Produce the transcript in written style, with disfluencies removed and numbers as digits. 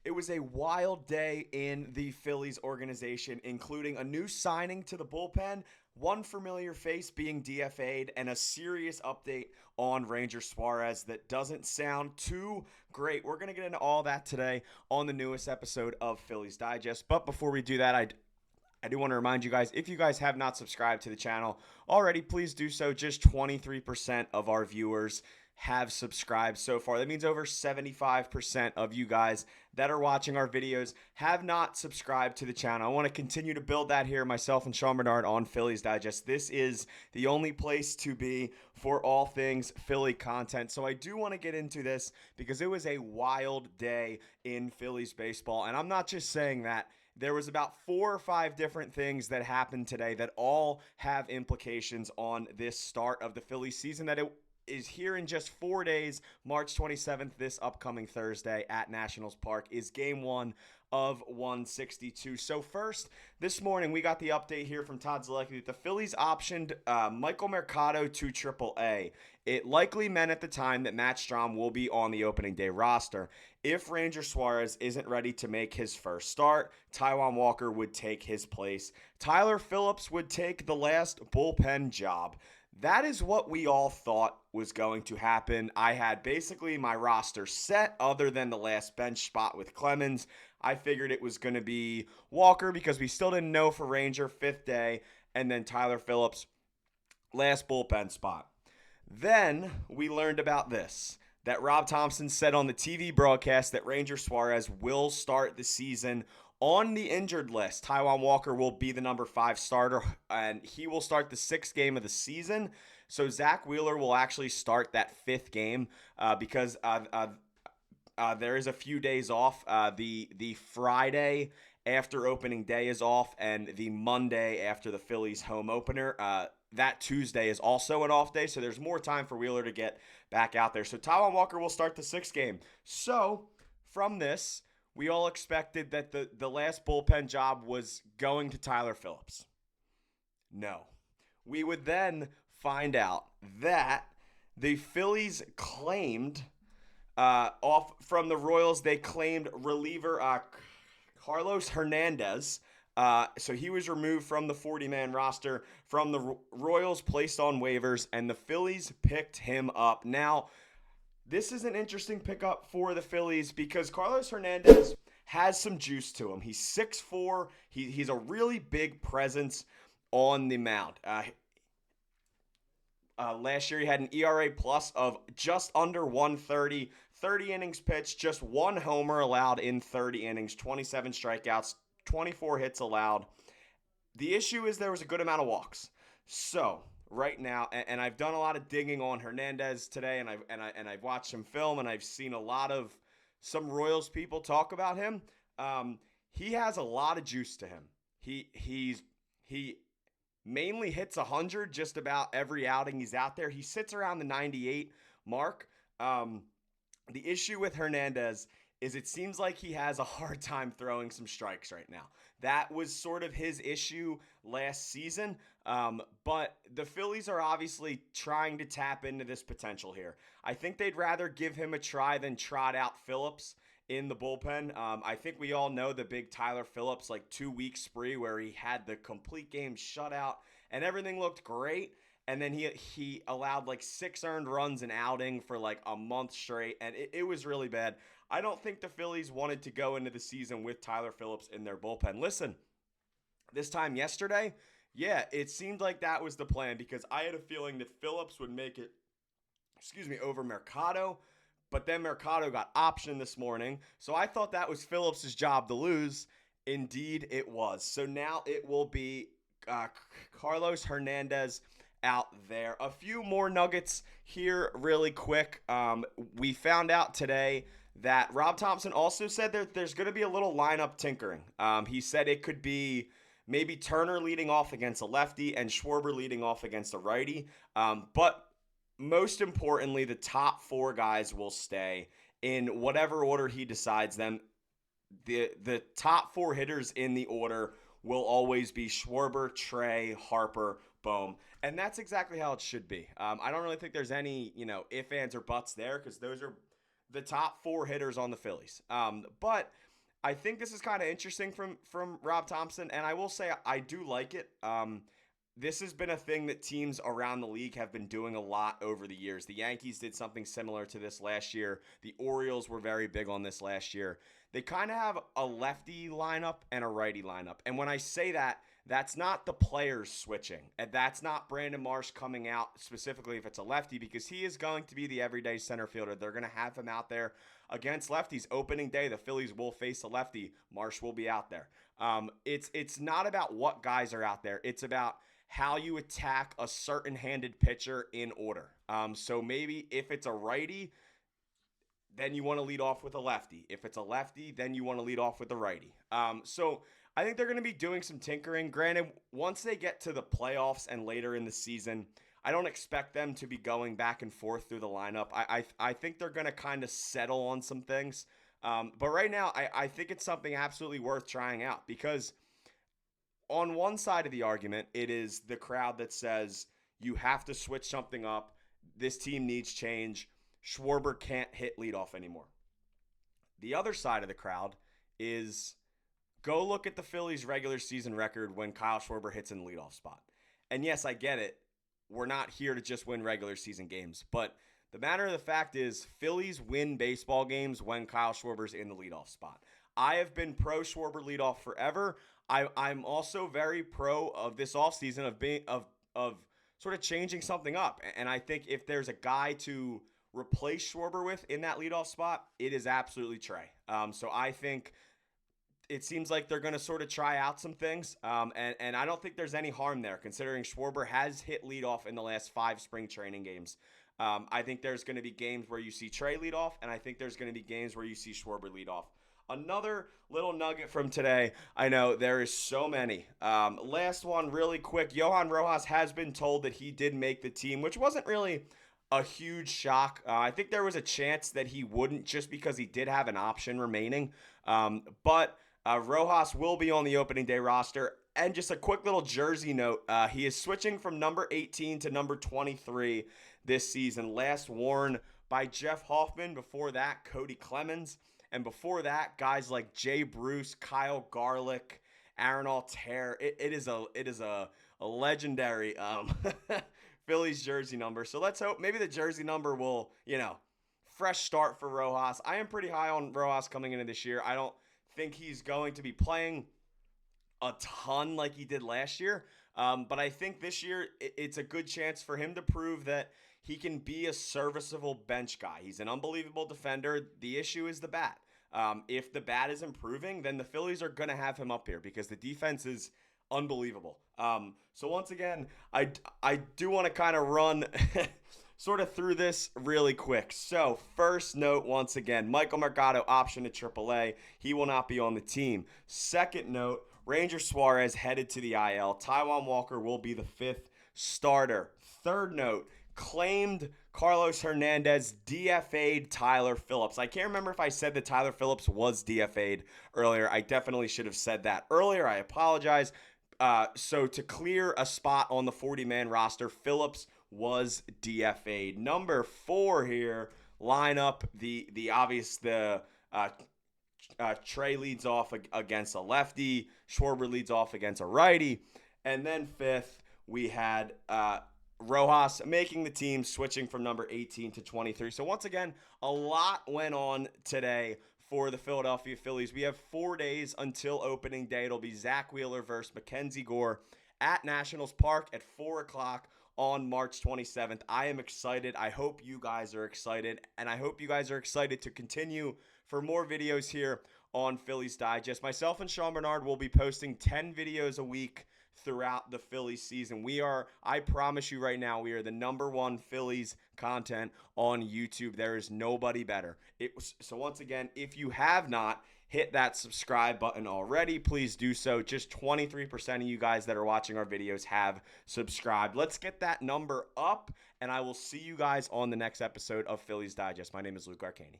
It was a wild day in the Phillies organization, including a new signing to the bullpen, one familiar face being DFA'd, and a serious update on Ranger Suarez that doesn't sound too great. We're going to get into all that today on the newest episode of Phillies Digest. But before we do that, I do want to remind you guys, if you guys have not subscribed to the channel already, please do so. Just 23% of our viewers have subscribed so far. That means over 75% of you guys that are watching our videos have not subscribed to the channel. I want to continue to build that here, myself and Sean Bernard on Phillies Digest. This is the only place to be for all things Philly content. So I do want to get into this because it was a wild day in Phillies baseball. And I'm not just saying that. There was about 4 or 5 different things that happened today that all have implications on this start of the Phillies season that it is here in just 4 days. March 27th, this upcoming Thursday at Nationals Park, is game 1 of 162. So first, this morning, we got the update here from Todd Zalecki that the Phillies optioned Michael Mercado to AAA. It likely meant at the time that Matt Strahm will be on the opening day roster. If Ranger Suarez isn't ready to make his first start, Taijuan Walker would take his place. Tyler Phillips would take the last bullpen job. That is what we all thought was going to happen. I had basically my roster set other than the last bench spot with Clemens. I figured it was going to be Walker because we still didn't know for Ranger 5th day, and then Tyler Phillips, last bullpen spot. Then we learned about this, that Rob Thomson said on the TV broadcast that Ranger Suarez will start the season on the injured list. Taijuan Walker will be the number 5 starter, and he will start the 6th game of the season. So Zack Wheeler will actually start that 5th game because there is a few days off. The Friday after opening day is off, and the Monday after the Phillies home opener, that Tuesday is also an off day. So there's more time for Wheeler to get back out there. So Taijuan Walker will start the 6th game. So from this, we all expected that the last bullpen job was going to Tyler Phillips. No. We would then find out that the Phillies claimed, off from the Royals, they claimed reliever Carlos Hernandez. So he was removed from the 40-man roster from the Royals, placed on waivers, and the Phillies picked him up. Now, this is an interesting pickup for the Phillies because Carlos Hernandez has some juice to him. He's 6'4". He's a really big presence on the mound. Last year he had an ERA plus of just under 130, 30 innings pitched, just 1 homer allowed in 30 innings, 27 strikeouts, 24 hits allowed. The issue is there was a good amount of walks. So right now, and I've done a lot of digging on Hernandez today, and I've watched some film, and I've seen a lot of some Royals people talk about him. He has a lot of juice to him. He mainly hits 100 just about every outing he's out there. He sits around the 98 mark. The issue with Hernandez is it seems like he has a hard time throwing some strikes right now. That was sort of his issue last season, but the Phillies are obviously trying to tap into this potential here. I think they'd rather give him a try than trot out Phillips in the bullpen. I think we all know the big Tyler Phillips 2-week spree where he had the complete game shutout and everything looked great. And then he allowed 6 earned runs an outing for a month straight, and it was really bad. I don't think the Phillies wanted to go into the season with Tyler Phillips in their bullpen. Listen, this time yesterday, yeah, it seemed like that was the plan because I had a feeling that Phillips would make it, over Mercado, but then Mercado got optioned this morning, so I thought that was Phillips' job to lose. Indeed, it was. So now it will be Carlos Hernandez out there. A few more nuggets here really quick. We found out today that Rob Thomson also said that there's going to be a little lineup tinkering. He said it could be maybe Turner leading off against a lefty and Schwarber leading off against a righty. But most importantly, the top 4 guys will stay in whatever order he decides them. The top 4 hitters in the order will always be Schwarber, Trey, Harper, Bohm. And that's exactly how it should be. I don't really think there's any, ifs, ands, or buts there because those are the top 4 hitters on the Phillies. But I think this is kind of interesting from Rob Thomson, and I will say I do like it. This has been a thing that teams around the league have been doing a lot over the years. The Yankees did something similar to this last year. The Orioles were very big on this last year. They kind of have a lefty lineup and a righty lineup. And when I say that, that's not the players switching. And that's not Brandon Marsh coming out specifically if it's a lefty, because he is going to be the everyday center fielder. They're going to have him out there against lefties. Opening day, the Phillies will face a lefty. Marsh will be out there. It's not about what guys are out there. It's about how you attack a certain handed pitcher in order. So maybe if it's a righty, then you want to lead off with a lefty. If it's a lefty, then you want to lead off with a righty. So I think they're going to be doing some tinkering. Granted, once they get to the playoffs and later in the season, I don't expect them to be going back and forth through the lineup. I think they're going to kind of settle on some things. But right now, I think it's something absolutely worth trying out, because on one side of the argument, it is the crowd that says you have to switch something up. This team needs change. Schwarber can't hit leadoff anymore. The other side of the crowd is go look at the Phillies' regular season record when Kyle Schwarber hits in the leadoff spot. And yes, I get it. We're not here to just win regular season games. But the matter of the fact is, Phillies win baseball games when Kyle Schwarber's in the leadoff spot. I have been pro Schwarber leadoff forever. I'm also very pro of this offseason of sort of changing something up. And I think if there's a guy to replace Schwarber with in that leadoff spot, it is absolutely Trey. So I think it seems like they're going to sort of try out some things. And I don't think there's any harm there, considering Schwarber has hit leadoff in the last 5 spring training games. I think there's going to be games where you see Trey lead off, and I think there's going to be games where you see Schwarber lead off. Another little nugget from today. I know there is so many. Last one really quick. Johan Rojas has been told that he did make the team, which wasn't really a huge shock. I think there was a chance that he wouldn't, just because he did have an option remaining. But Rojas will be on the opening day roster. And just a quick little jersey note. He is switching from number 18 to number 23 this season. Last worn by Jeff Hoffman. Before that, Cody Clemens. And before that, guys like Jay Bruce, Kyle Garlick, Aaron Altair. It is a legendary Phillies jersey number. So let's hope maybe the jersey number will, fresh start for Rojas. I am pretty high on Rojas coming into this year. I don't think he's going to be playing a ton like he did last year. But I think this year it's a good chance for him to prove that he can be a serviceable bench guy. He's an unbelievable defender. The issue is the bat. If the bat is improving, then the Phillies are going to have him up here, because the defense is unbelievable. So once again, I do want to kind of run sort of through this really quick. So first note, once again, Michael Mercado option to AAA. He will not be on the team. Second note, Ranger Suarez headed to the IL. Taijuan Walker will be the 5th starter. Third note, claimed Carlos Hernandez DFA'd Tyler Phillips. I can't remember if I said that Tyler Phillips was DFA'd earlier. I definitely should have said that earlier. I apologize. So to clear a spot on the 40-man roster, Phillips was DFA'd. Number 4 here, lineup, the obvious, Trey leads off against a lefty. Schwarber leads off against a righty. And then 5th, we had Rojas making the team, switching from number 18 to 23. So once again, a lot went on today for the Philadelphia Phillies. We have 4 days until opening day. It'll be Zack Wheeler versus Mackenzie Gore at Nationals Park at 4 o'clock on March 27th. I am excited. I hope you guys are excited. And I hope you guys are excited to continue for more videos here on Phillies Digest. Myself and Sean Bernard will be posting 10 videos a week throughout the Phillies season. I promise you right now, we are the #1 Phillies content on YouTube. There is nobody better. So once again, if you have not hit that subscribe button already, please do so. Just 23% of you guys that are watching our videos have subscribed. Let's get that number up, and I will see you guys on the next episode of Phillies Digest. My name is Luke Arcaini.